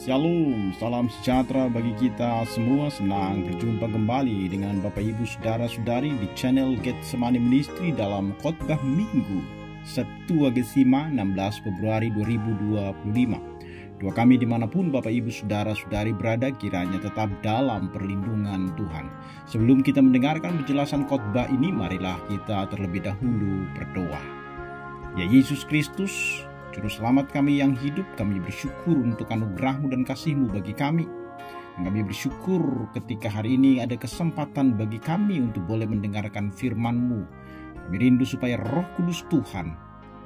Shalom, salam sejahtera bagi kita semua. Senang berjumpa kembali dengan Bapak Ibu Saudara-saudari di channel Getsemani Ministry dalam khotbah Minggu Septuagesima 16 Februari 2025. Doa kami dimanapun Bapak Ibu Saudara-saudari berada, kiranya tetap dalam perlindungan Tuhan. Sebelum kita mendengarkan penjelasan khotbah ini, marilah kita terlebih dahulu berdoa. Ya Yesus Kristus, Juru Selamat kami yang hidup, kami bersyukur untuk anugerah-Mu dan kasih-Mu bagi kami. Kami bersyukur ketika hari ini ada kesempatan bagi kami untuk boleh mendengarkan firman-Mu. Kami rindu supaya Roh Kudus Tuhan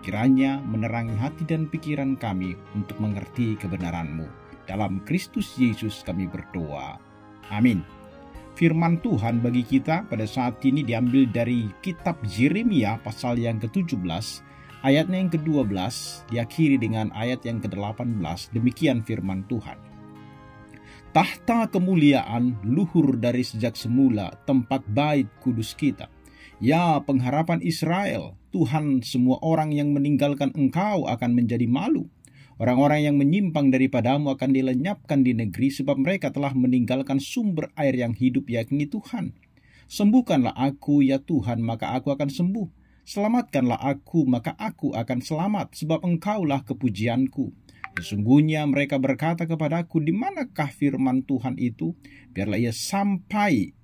kiranya menerangi hati dan pikiran kami untuk mengerti kebenaran-Mu. Dalam Kristus Yesus kami berdoa. Amin. Firman Tuhan bagi kita pada saat ini diambil dari kitab Yeremia pasal yang ke-17. Ayatnya yang ke-12 diakhiri dengan ayat yang ke-18. Demikian firman Tuhan. Tahta kemuliaan luhur dari sejak semula, tempat bait kudus kita. Ya pengharapan Israel, Tuhan, semua orang yang meninggalkan Engkau akan menjadi malu. Orang-orang yang menyimpang daripadamu akan dilenyapkan di negeri, sebab mereka telah meninggalkan sumber air yang hidup, yakni Tuhan. Sembuhkanlah aku ya Tuhan, maka aku akan sembuh. Selamatkanlah aku, maka aku akan selamat, sebab Engkaulah kepujianku. Sesungguhnya mereka berkata kepadaku, di manakah firman Tuhan itu? Biarlah ia sampai.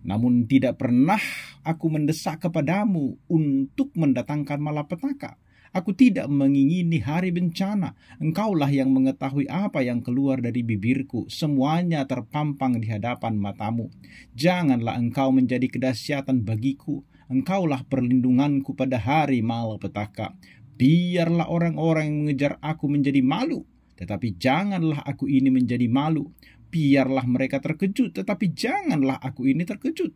Namun tidak pernah aku mendesak kepadamu untuk mendatangkan malapetaka. Aku tidak mengingini hari bencana. Engkaulah yang mengetahui apa yang keluar dari bibirku. Semuanya terpampang di hadapan matamu. Janganlah engkau menjadi kedahsyatan bagiku. Engkaulah perlindunganku pada hari malapetaka. Biarlah orang-orang yang mengejar aku menjadi malu, tetapi janganlah aku ini menjadi malu. Biarlah mereka terkejut, tetapi janganlah aku ini terkejut.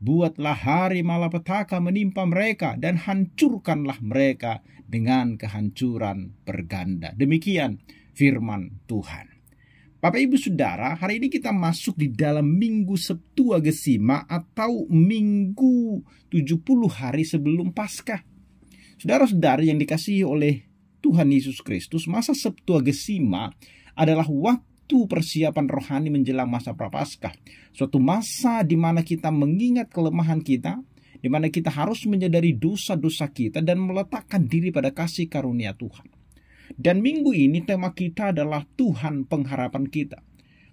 Buatlah hari malapetaka menimpa mereka, dan hancurkanlah mereka dengan kehancuran berganda. Demikian firman Tuhan. Bapak Ibu Saudara, hari ini kita masuk di dalam Minggu Septuagesima atau Minggu 70 hari sebelum Paskah. Saudara-saudari yang dikasihi oleh Tuhan Yesus Kristus, masa Septuagesima adalah waktu persiapan rohani menjelang masa Prapaskah. Suatu masa di mana kita mengingat kelemahan kita, di mana kita harus menyadari dosa-dosa kita dan meletakkan diri pada kasih karunia Tuhan. Dan minggu ini tema kita adalah Tuhan pengharapan kita.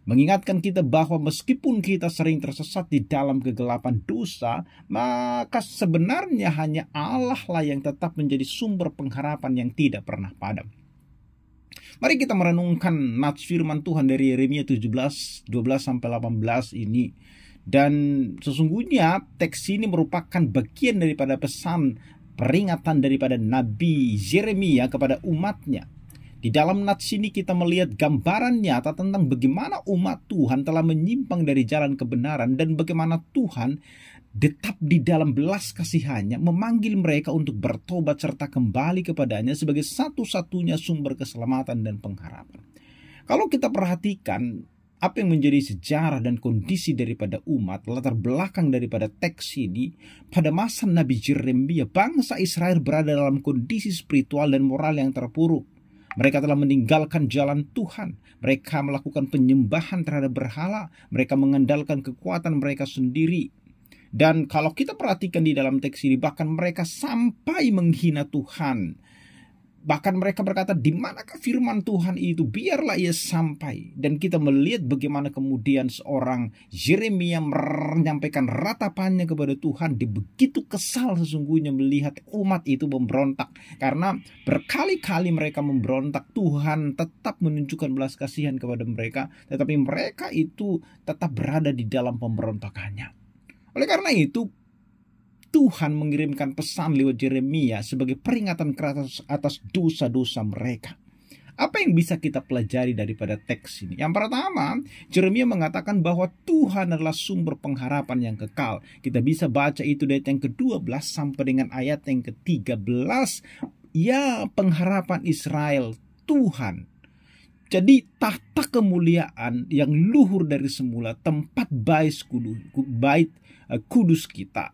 Mengingatkan kita bahwa meskipun kita sering tersesat di dalam kegelapan dosa, maka sebenarnya hanya Allah lah yang tetap menjadi sumber pengharapan yang tidak pernah padam. Mari kita merenungkan nats firman Tuhan dari Yeremia 17, 12-18 ini. Dan sesungguhnya teks ini merupakan bagian daripada pesan peringatan daripada Nabi Yeremia kepada umatnya. Di dalam nats ini kita melihat gambaran nyata tentang bagaimana umat Tuhan telah menyimpang dari jalan kebenaran dan bagaimana Tuhan tetap di dalam belas kasihannya memanggil mereka untuk bertobat serta kembali kepadanya sebagai satu-satunya sumber keselamatan dan pengharapan. Kalau kita perhatikan apa yang menjadi sejarah dan kondisi daripada umat, latar belakang daripada teks ini, pada masa Nabi Yeremia, bangsa Israel berada dalam kondisi spiritual dan moral yang terpuruk. Mereka telah meninggalkan jalan Tuhan. Mereka melakukan penyembahan terhadap berhala. Mereka mengandalkan kekuatan mereka sendiri. Dan kalau kita perhatikan di dalam teks ini, bahkan mereka sampai menghina Tuhan. Bahkan mereka berkata, di manakah firman Tuhan itu? Biarlah ia sampai. Dan kita melihat bagaimana kemudian seorang Yeremia menyampaikan ratapannya kepada Tuhan. Dia begitu kesal sesungguhnya melihat umat itu memberontak. Karena berkali-kali mereka memberontak, Tuhan tetap menunjukkan belas kasihan kepada mereka. Tetapi mereka itu tetap berada di dalam pemberontakannya. Oleh karena itu, Tuhan mengirimkan pesan lewat Yeremia sebagai peringatan keras atas dosa-dosa mereka. Apa yang bisa kita pelajari daripada teks ini? Yang pertama, Yeremia mengatakan bahwa Tuhan adalah sumber pengharapan yang kekal. Kita bisa baca itu dari ayat yang ke-12 sampai dengan ayat yang ke-13. Ya pengharapan Israel, Tuhan. Jadi tahta kemuliaan yang luhur dari semula, tempat bait kudus kita.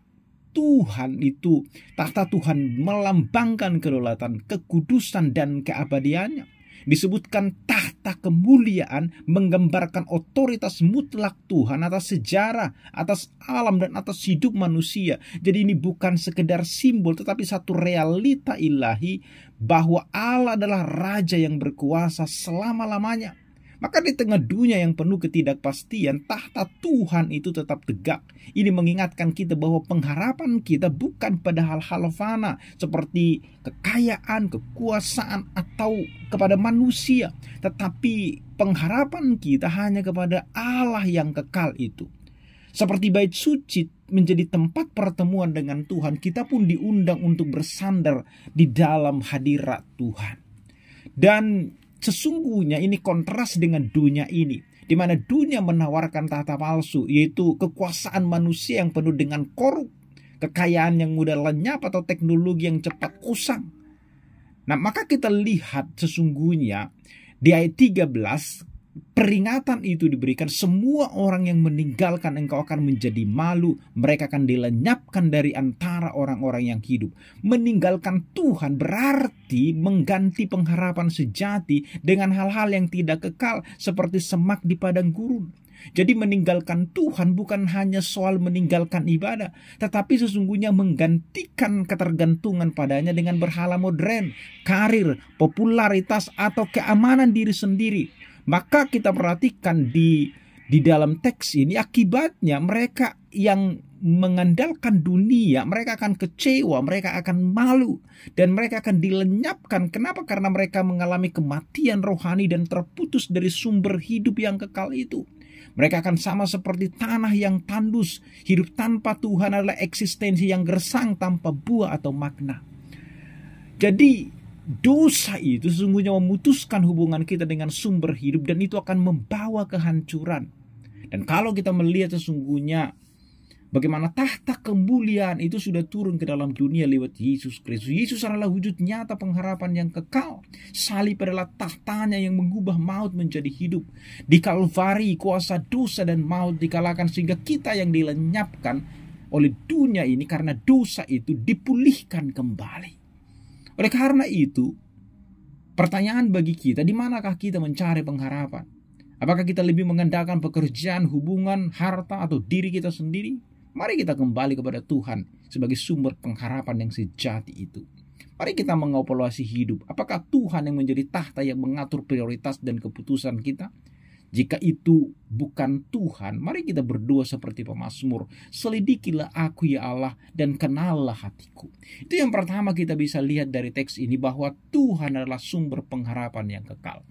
Tuhan itu, tahta Tuhan melambangkan kedaulatan, kekudusan dan keabadiannya. Disebutkan tahta tahta kemuliaan menggambarkan otoritas mutlak Tuhan atas sejarah, atas alam, dan atas hidup manusia. Jadi ini bukan sekedar simbol, tetapi satu realita ilahi bahwa Allah adalah Raja yang berkuasa selama-lamanya. Maka di tengah dunia yang penuh ketidakpastian, tahta Tuhan itu tetap tegak. Ini mengingatkan kita bahwa pengharapan kita bukan pada hal-hal fana seperti kekayaan, kekuasaan, atau kepada manusia. Tetapi pengharapan kita hanya kepada Allah yang kekal itu. Seperti bait suci menjadi tempat pertemuan dengan Tuhan, kita pun diundang untuk bersandar di dalam hadirat Tuhan. Dan sesungguhnya ini kontras dengan dunia ini, di mana dunia menawarkan tahta palsu, yaitu kekuasaan manusia yang penuh dengan korup, kekayaan yang mudah lenyap, atau teknologi yang cepat usang. Nah, maka kita lihat sesungguhnya di ayat 13, peringatan itu diberikan, semua orang yang meninggalkan engkau akan menjadi malu, mereka akan dilenyapkan dari antara orang-orang yang hidup. Meninggalkan Tuhan berarti mengganti pengharapan sejati dengan hal-hal yang tidak kekal seperti semak di padang gurun. Jadi meninggalkan Tuhan bukan hanya soal meninggalkan ibadah, tetapi sesungguhnya menggantikan ketergantungan padanya dengan berhala modern, karir, popularitas, atau keamanan diri sendiri. Maka kita perhatikan di dalam teks ini, akibatnya mereka yang mengandalkan dunia, mereka akan kecewa, mereka akan malu, dan mereka akan dilenyapkan. Kenapa? Karena mereka mengalami kematian rohani dan terputus dari sumber hidup yang kekal itu. Mereka akan sama seperti tanah yang tandus. Hidup tanpa Tuhan adalah eksistensi yang gersang tanpa buah atau makna. Jadi dosa itu sesungguhnya memutuskan hubungan kita dengan sumber hidup, dan itu akan membawa kehancuran. Dan kalau kita melihat sesungguhnya bagaimana tahta kemuliaan itu sudah turun ke dalam dunia lewat Yesus Kristus. Yesus adalah wujud nyata pengharapan yang kekal. Salib adalah tahtanya yang mengubah maut menjadi hidup. Di Kalvari kuasa dosa dan maut dikalahkan, sehingga kita yang dilenyapkan oleh dunia ini karena dosa itu dipulihkan kembali. Oleh karena itu, pertanyaan bagi kita, di manakah kita mencari pengharapan? Apakah kita lebih mengandalkan pekerjaan, hubungan, harta, atau diri kita sendiri? Mari kita kembali kepada Tuhan sebagai sumber pengharapan yang sejati itu. Mari kita mengevaluasi hidup. Apakah Tuhan yang menjadi tahta yang mengatur prioritas dan keputusan kita? Jika itu bukan Tuhan, mari kita berdoa seperti pemazmur. Selidikilah aku ya Allah, dan kenallah hatiku. Itu yang pertama kita bisa lihat dari teks ini, bahwa Tuhan adalah sumber pengharapan yang kekal.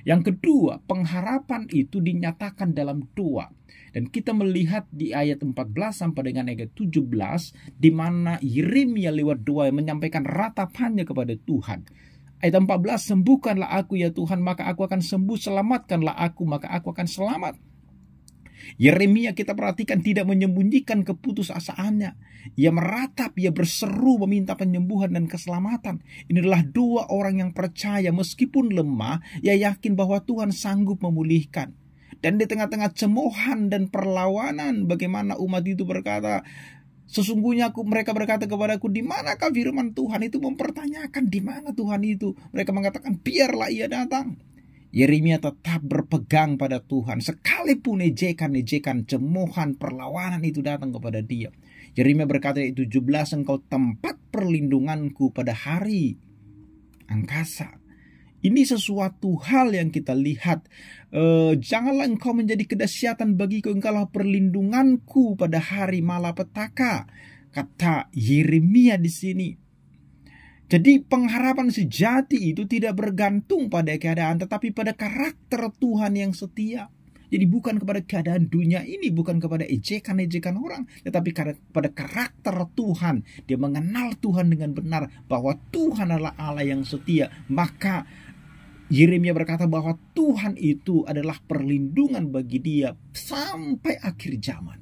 Yang kedua, pengharapan itu dinyatakan dalam doa. Dan kita melihat di ayat 14 sampai dengan ayat 17, di mana Yeremia lewat doa menyampaikan ratapannya kepada Tuhan. Ayat 14, sembuhkanlah aku ya Tuhan, maka aku akan sembuh. Selamatkanlah aku, maka aku akan selamat. Yeremia kita perhatikan tidak menyembunyikan keputusasaannya. Ia meratap, ia berseru meminta penyembuhan dan keselamatan. Ini adalah dua orang yang percaya meskipun lemah, ia yakin bahwa Tuhan sanggup memulihkan. Dan di tengah-tengah cemoohan dan perlawanan, bagaimana umat itu berkata, sesungguhnya mereka berkata kepadaku, di manakah firman Tuhan? Itu mempertanyakan di mana Tuhan itu. Mereka mengatakan, biarlah ia datang. Yeremia tetap berpegang pada Tuhan. Sekalipun ejekan-ejekan, cemoohan, perlawanan itu datang kepada dia. Yeremia berkata di 17, engkau tempat perlindunganku pada hari angkasa. Ini sesuatu hal yang kita lihat. Janganlah engkau menjadi kedahsyatan bagiku, engkaulah perlindunganku pada hari malapetaka, kata Yeremia di sini. Jadi pengharapan sejati itu tidak bergantung pada keadaan, tetapi pada karakter Tuhan yang setia. Jadi bukan kepada keadaan dunia ini, bukan kepada ejekan-ejekan orang, tetapi pada karakter Tuhan. Dia mengenal Tuhan dengan benar, bahwa Tuhan adalah Allah yang setia. Maka Yeremia berkata bahwa Tuhan itu adalah perlindungan bagi dia sampai akhir zaman.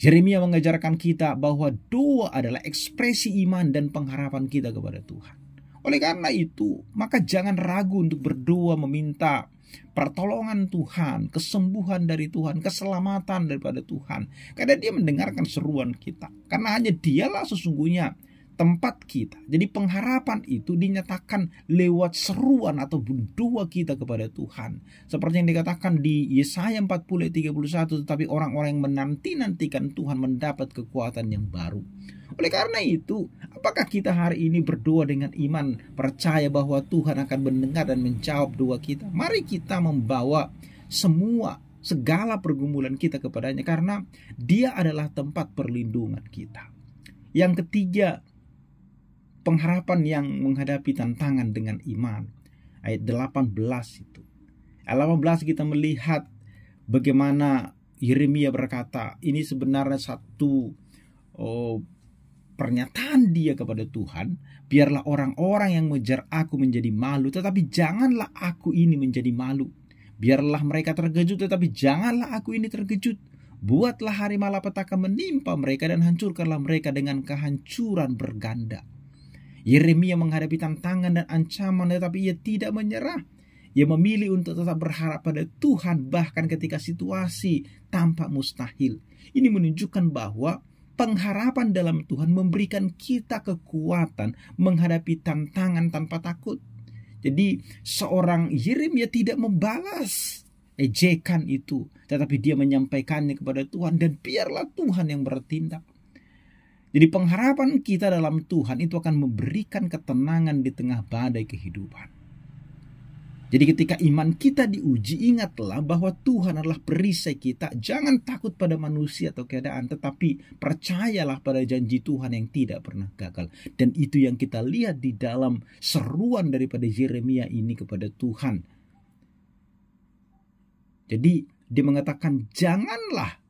Yeremia mengajarkan kita bahwa doa adalah ekspresi iman dan pengharapan kita kepada Tuhan. Oleh karena itu, maka jangan ragu untuk berdoa meminta pertolongan Tuhan, kesembuhan dari Tuhan, keselamatan daripada Tuhan. Karena dia mendengarkan seruan kita. Karena hanya dialah sesungguhnya tempat kita. Jadi pengharapan itu dinyatakan lewat seruan atau doa kita kepada Tuhan. Seperti yang dikatakan di Yesaya 40 ayat 31, tetapi orang-orang yang menanti-nantikan Tuhan mendapat kekuatan yang baru. Oleh karena itu, apakah kita hari ini berdoa dengan iman, percaya bahwa Tuhan akan mendengar dan menjawab doa kita? Mari kita membawa segala pergumulan kita kepadanya, karena Dia adalah tempat perlindungan kita. Yang ketiga, pengharapan yang menghadapi tantangan dengan iman. Ayat 18 itu. Ayat 18 kita melihat bagaimana Yeremia berkata, ini sebenarnya satu pernyataan dia kepada Tuhan. Biarlah orang-orang yang mengejar aku menjadi malu, tetapi janganlah aku ini menjadi malu. Biarlah mereka terkejut, tetapi janganlah aku ini terkejut. Buatlah hari malapetaka menimpa mereka dan hancurkanlah mereka dengan kehancuran berganda. Yeremia menghadapi tantangan dan ancaman, tetapi ia tidak menyerah. Ia memilih untuk tetap berharap pada Tuhan bahkan ketika situasi tampak mustahil. Ini menunjukkan bahwa pengharapan dalam Tuhan memberikan kita kekuatan menghadapi tantangan tanpa takut. Jadi seorang Yeremia tidak membalas ejekan itu, tetapi dia menyampaikannya kepada Tuhan, dan biarlah Tuhan yang bertindak. Jadi pengharapan kita dalam Tuhan itu akan memberikan ketenangan di tengah badai kehidupan. Jadi ketika iman kita diuji, ingatlah bahwa Tuhan adalah perisai kita. Jangan takut pada manusia atau keadaan, tetapi percayalah pada janji Tuhan yang tidak pernah gagal. Dan itu yang kita lihat di dalam seruan daripada Yeremia ini kepada Tuhan. Jadi dia mengatakan, janganlah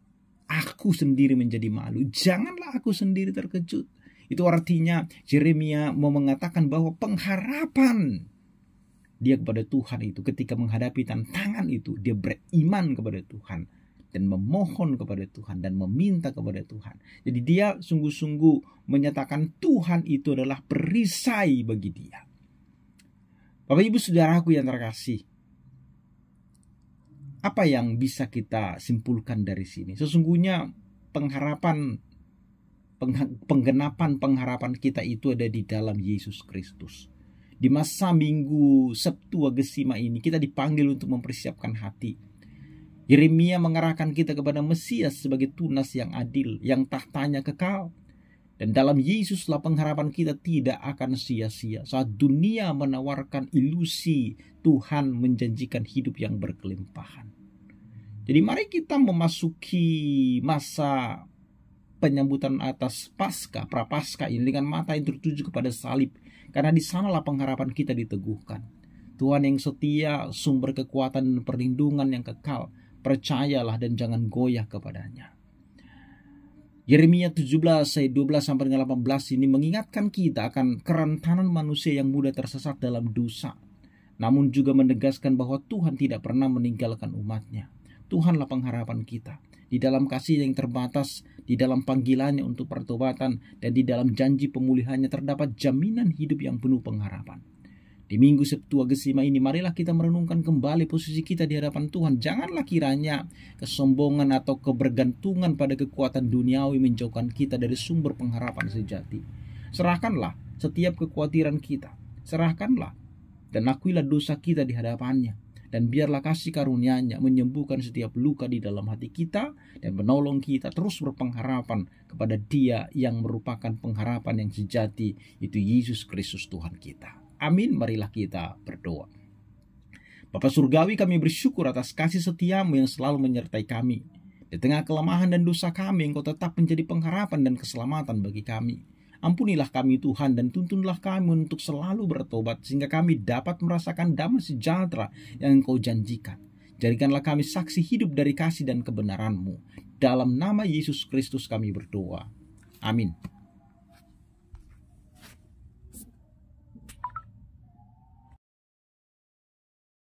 aku sendiri menjadi malu, janganlah aku sendiri terkejut. Itu artinya Yeremia mau mengatakan bahwa pengharapan dia kepada Tuhan itu ketika menghadapi tantangan itu, dia beriman kepada Tuhan dan memohon kepada Tuhan dan meminta kepada Tuhan. Jadi dia sungguh-sungguh menyatakan Tuhan itu adalah perisai bagi dia. Bapak Ibu Saudaraku yang terkasih, apa yang bisa kita simpulkan dari sini? Sesungguhnya penggenapan pengharapan kita itu ada di dalam Yesus Kristus. Di masa minggu Septuagesima ini kita dipanggil untuk mempersiapkan hati. Yeremia mengarahkan kita kepada Mesias sebagai tunas yang adil, yang tahtanya kekal. Dan dalam Yesuslah pengharapan kita tidak akan sia-sia. Saat dunia menawarkan ilusi, Tuhan menjanjikan hidup yang berkelimpahan. Jadi mari kita memasuki masa penyambutan atas Paskah, Prapaskah ini dengan mata yang tertuju kepada salib. Karena di sanalah pengharapan kita diteguhkan. Tuhan yang setia, sumber kekuatan dan perlindungan yang kekal. Percayalah dan jangan goyah kepadanya. Yeremia 17 ayat 12-18 ini mengingatkan kita akan kerentanan manusia yang mudah tersesat dalam dosa. Namun juga menegaskan bahwa Tuhan tidak pernah meninggalkan umatnya. Tuhanlah pengharapan kita. Di dalam kasih yang terbatas, di dalam panggilannya untuk pertobatan, dan di dalam janji pemulihannya terdapat jaminan hidup yang penuh pengharapan. Di minggu Septuagesima ini marilah kita merenungkan kembali posisi kita di hadapan Tuhan. Janganlah kiranya kesombongan atau kebergantungan pada kekuatan duniawi menjauhkan kita dari sumber pengharapan sejati. Serahkanlah setiap kekhawatiran kita. Serahkanlah dan akuilah dosa kita di hadapannya. Dan biarlah kasih karunia-Nya menyembuhkan setiap luka di dalam hati kita dan menolong kita terus berpengharapan kepada Dia yang merupakan pengharapan yang sejati, itu Yesus Kristus Tuhan kita. Amin. Marilah kita berdoa. Bapa Surgawi, kami bersyukur atas kasih setia-Mu yang selalu menyertai kami. Di tengah kelemahan dan dosa kami, Engkau tetap menjadi pengharapan dan keselamatan bagi kami. Ampunilah kami Tuhan dan tuntunlah kami untuk selalu bertobat sehingga kami dapat merasakan damai sejahtera yang Engkau janjikan. Jadikanlah kami saksi hidup dari kasih dan kebenaran-Mu. Dalam nama Yesus Kristus kami berdoa. Amin.